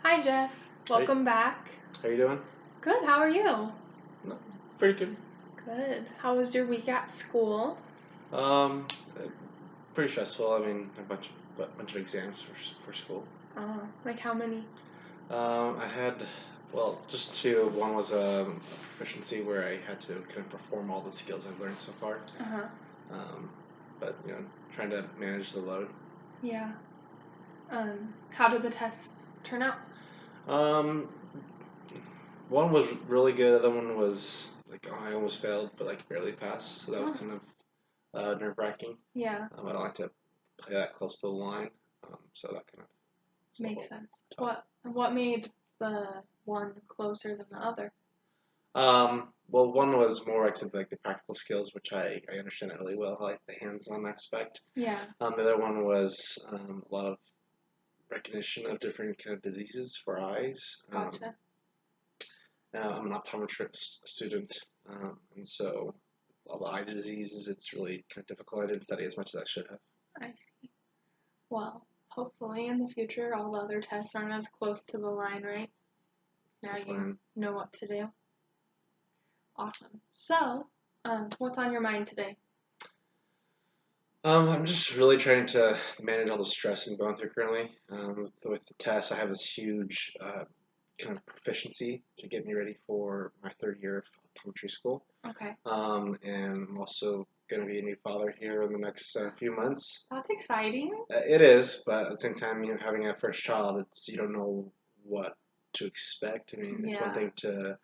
Hi, Jeff. Hey, Welcome back. how you doing? Good. How are you? No, pretty good. Good. How was your week at school? Um, uh, Pretty stressful. I mean, a bunch of exams for school. Like how many? I had, well, just two. One was a proficiency where I had to kind of perform all the skills I've learned so far. Uh-huh. Um, but trying to manage the load. Yeah. How did the tests turn out? Um, One was really good. The other one was like, oh, I almost failed, but like barely passed. So that was Oh, kind of nerve-wracking. yeah. I don't like to play that close to the line. So that kind of was a Makes little sense. tough. What made the one closer than the other? Well, one was more like something like the practical skills, which I understand it really well, like the hands-on aspect. Yeah. The other one was a lot of recognition of different kind of diseases for eyes. Gotcha. I'm an optometrist student, and so all the eye diseases, it's really kind of difficult. I didn't study as much as I should have. I see. Well, hopefully in the future all the other tests aren't as close to the line, right? Now The you plan. know what to do. Awesome. So, what's on your mind today? I'm just really trying to manage all the stress I'm going through currently. With the tests, I have this huge kind of proficiency to get me ready for my third year of optometry school. Okay. And I'm also going to be a new father here in the next few months. That's exciting. It is, but at the same time, having a first child, it's you don't know what to expect. I mean, it's one Yeah. thing to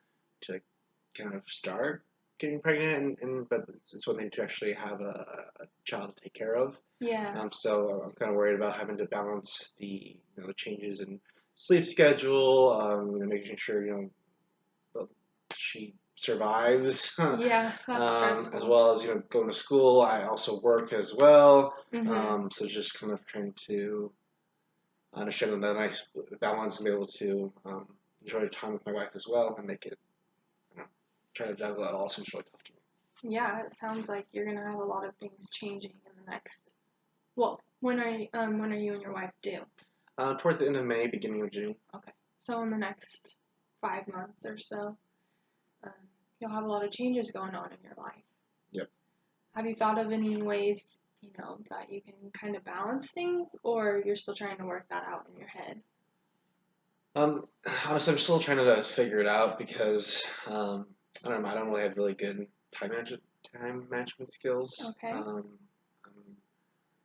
kind of start getting pregnant, but it's one thing to actually have a child to take care of. Yeah. So I'm kind of worried about having to balance the changes in sleep schedule, making sure she survives, Yeah, that's as stressful. well as going to school. I also work as well, Mhm. so just kind of trying to understand that nice balance and be able to enjoy the time with my wife as well and make it, you know, try to juggle it all seems really tough to me. Yeah, it sounds like you're gonna have a lot of things changing in the next. Well, when are you and your wife due? Towards the end of May, beginning of June. Okay. So in the next 5 months or so, um, you'll have a lot of changes going on in your life. Yep. Have you thought of any ways, that you can kind of balance things, or you're still trying to work that out in your head? Um, Honestly, I'm still trying to figure it out because I don't know. I don't really have really good time management skills. Okay. I'm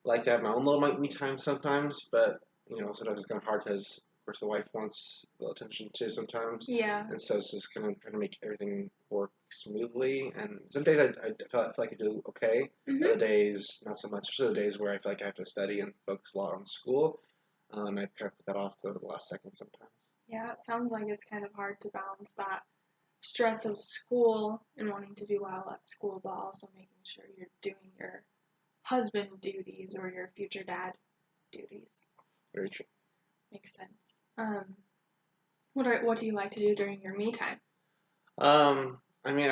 like to have my own little me time sometimes, but sometimes it's kind of hard because of course the wife wants the attention too sometimes, Yeah. and so it's just kind of trying to make everything work smoothly. And some days I feel like I do okay. Mhm. Other days not so much. Especially the days where I feel like I have to study and focus a lot on school, and I kind of put that off to the last second sometimes. Yeah, it sounds like it's kind of hard to balance that stress of school and wanting to do well at school, but also making sure you're doing your husband duties or your future dad duties. Very true. Makes sense. What do you like to do during your me time? I mean,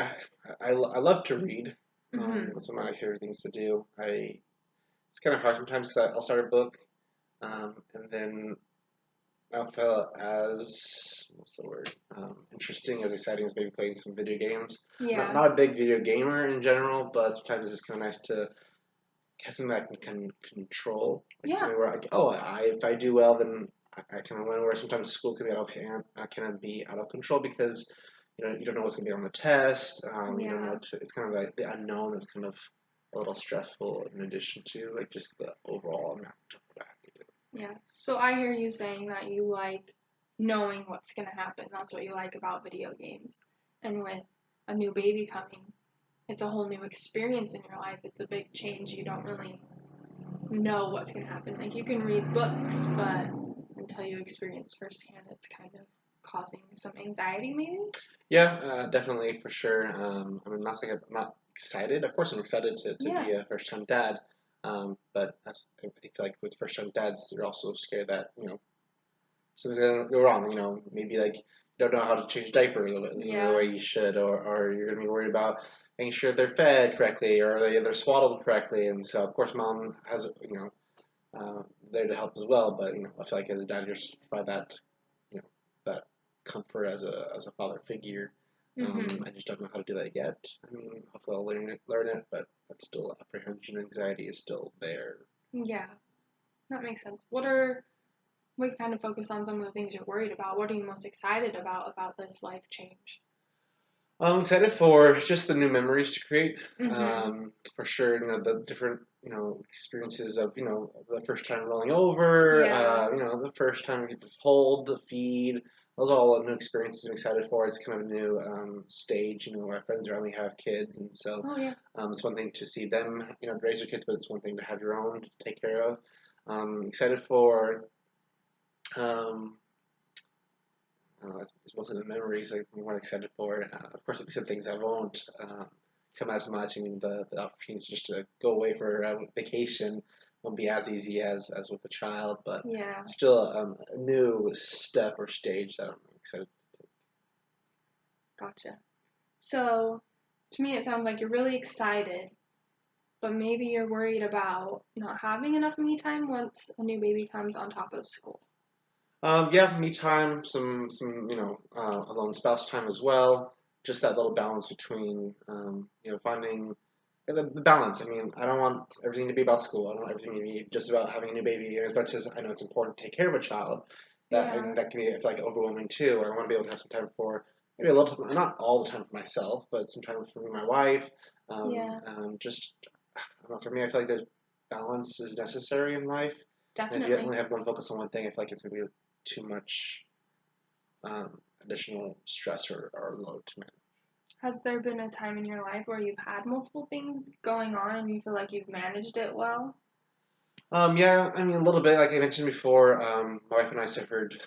I love to read. Mm-hmm. That's one of my favorite things to do. It's kind of hard sometimes because I'll start a book, and then I feel as what's the word? Interesting as exciting as maybe playing some video games. Not Yeah. not a big video gamer in general, but sometimes it's just kind of nice to have something I can control, like Yeah. something where if I do well, then I kind of win. Where sometimes school can be out of hand, kind of be out of control because you don't know what's going to be on the test. You don't Yeah. know. It's kind of like the unknown that's kind of a little stressful in addition to like just the overall amount of what I have to do. Yeah. So I hear you saying that you like knowing what's going to happen. That's what you like about video games. And with a new baby coming, it's a whole new experience in your life. It's a big change. You don't really know what's going to happen. Like you can read books, but until you experience firsthand, it's kind of causing some anxiety, maybe. Yeah, definitely for sure. I mean, not saying I'm not excited. Of course, I'm excited to Yeah. be a first time dad. But I feel like with first time dads, they're also scared that something's gonna go wrong. Maybe like you don't know how to change a diaper the Yeah. way you should, or you're gonna be worried about making sure they're fed correctly or they're swaddled correctly. And so, of course, mom has there to help as well. But I feel like as a dad, you're supposed to provide that that comfort as a father figure. Mhm. I just don't know how to do that yet. I mean, hopefully I'll learn it, but that's still apprehension, anxiety is still there. Yeah, that makes sense. We kind of focus on some of the things you're worried about. What are you most excited about this life change? I'm excited for just the new memories to create. Mhm. For sure, the different experiences of the first time rolling over, Yeah. the first time you get to hold, the feed. Those are all new experiences I'm excited for. It's kind of a new stage. My friends around me have kids, and so Oh yeah. it's one thing to see them, raise their kids, but it's one thing to have your own to take care of. Excited for. Um, it's mostly the memories I'm more excited for. Of course, there'll be some things that won't come as much. I mean, the opportunities just to go away for a vacation won't be as easy as with a child, but Yeah. still a new step or stage that I'm excited. Gotcha. So, to me, it sounds like you're really excited, but maybe you're worried about not having enough me time once a new baby comes on top of school. Yeah, me time, some alone spouse time as well. Just that little balance between finding the balance. I mean, I don't want everything to be about school. I don't want everything to be just about having a new baby. And as much as I know it's important to take care of a child, Yeah. that can be I feel like overwhelming too. Or I want to be able to have some time for maybe a little time, not all the time for myself, but some time for me and my wife. Yeah. Just I don't know. For me, I feel like there's balance is necessary in life. And if you Definitely. only have one focus on one thing, I feel like it's gonna be too much additional stress or load to manage. Has there been a time in your life where you've had multiple things going on and you feel like you've managed it well? Yeah, I mean a little bit. Like I mentioned before, my wife and I suffered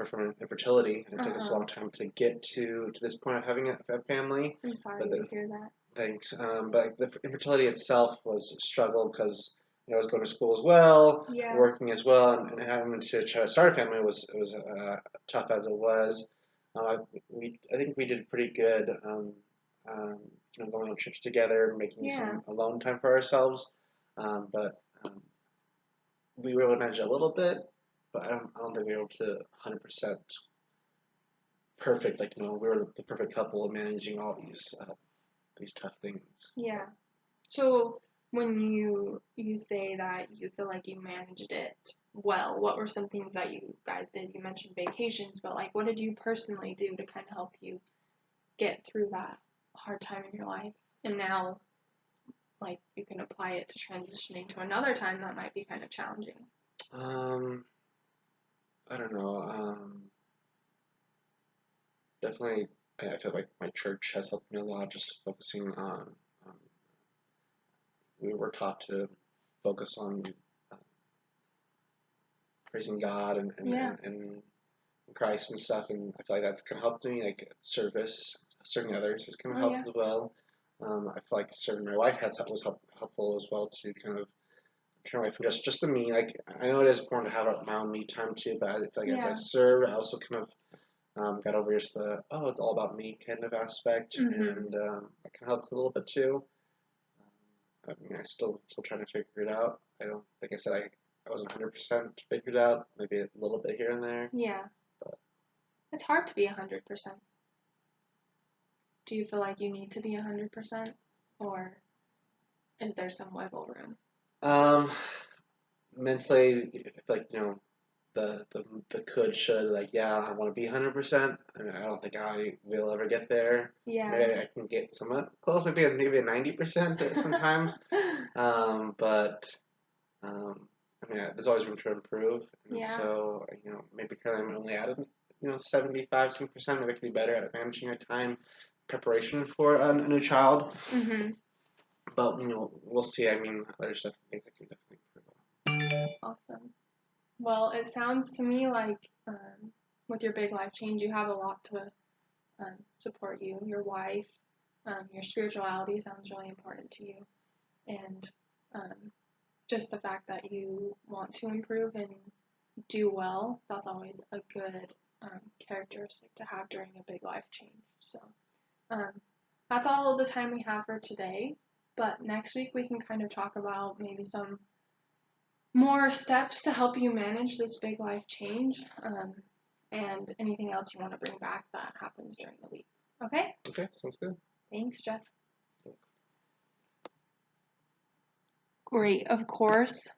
from infertility, and it took us a Uh-huh. long time to get to this point of having a family. I'm But sorry to the, hear that. thanks. But the infertility itself was a struggle because I was going to school as well, Yeah. working as well, and having to try to start a family was tough as it was. Uh, I think we did pretty good. Um, going on trips together, making Yeah. some alone time for ourselves. But we were able to manage it a little bit, but I don't think we were able to 100% perfect. Like we were the perfect couple of managing all these tough things. Yeah. So when you say that you feel like you managed it well, what were some things that you guys did? You mentioned vacations, but like what did you personally do to kind of help you get through that hard time in your life? And now like you can apply it to transitioning to another time that might be kind of challenging. Um, I don't know. Definitely, I feel like my church has helped me a lot. Just focusing on, um, we were taught to focus on uh, praising God Yeah. and Christ and stuff, and I feel like that's kind of helped me. Like service, serving others has kind of Oh helped yeah. as well. I feel like serving my wife was helpful as well to kind of turn away from just the me. Like I know it is important to have my own me time too, but I feel like as I Yeah. served, I also kind of got over just the it's all about me kind of aspect, Mhm. and that kind of helped a little bit too. I mean, I still trying to figure it out. I don't like I said I wasn't 100% figured out. Maybe a little bit here and there. Yeah. But It's hard to be 100%. Do you feel like you need to be 100%, or is there some wiggle room? um, mentally, I feel like the could should like yeah I want to be 100%. I mean I don't think I will ever get there. Yeah. Maybe I can get somewhat close. Maybe a 90% sometimes. But I mean there's always room to improve, and Yeah. so maybe because I'm only at 75% maybe I could be better at managing my time preparation for a new child. Mhm. But we'll see. I mean there's definitely things I can definitely improve Awesome. Well, it sounds to me like with your big life change, you have a lot to support you. Your wife, your spirituality sounds really important to you, and um, just the fact that you want to improve and do well. That's always a good characteristic to have during a big life change. So um, that's all of the time we have for today. But next week we can kind of talk about maybe some more steps to help you manage this big life change. and anything else you want to bring back that happens during the week. Okay? Okay, sounds good. Thanks, Jeff. Great. Of course,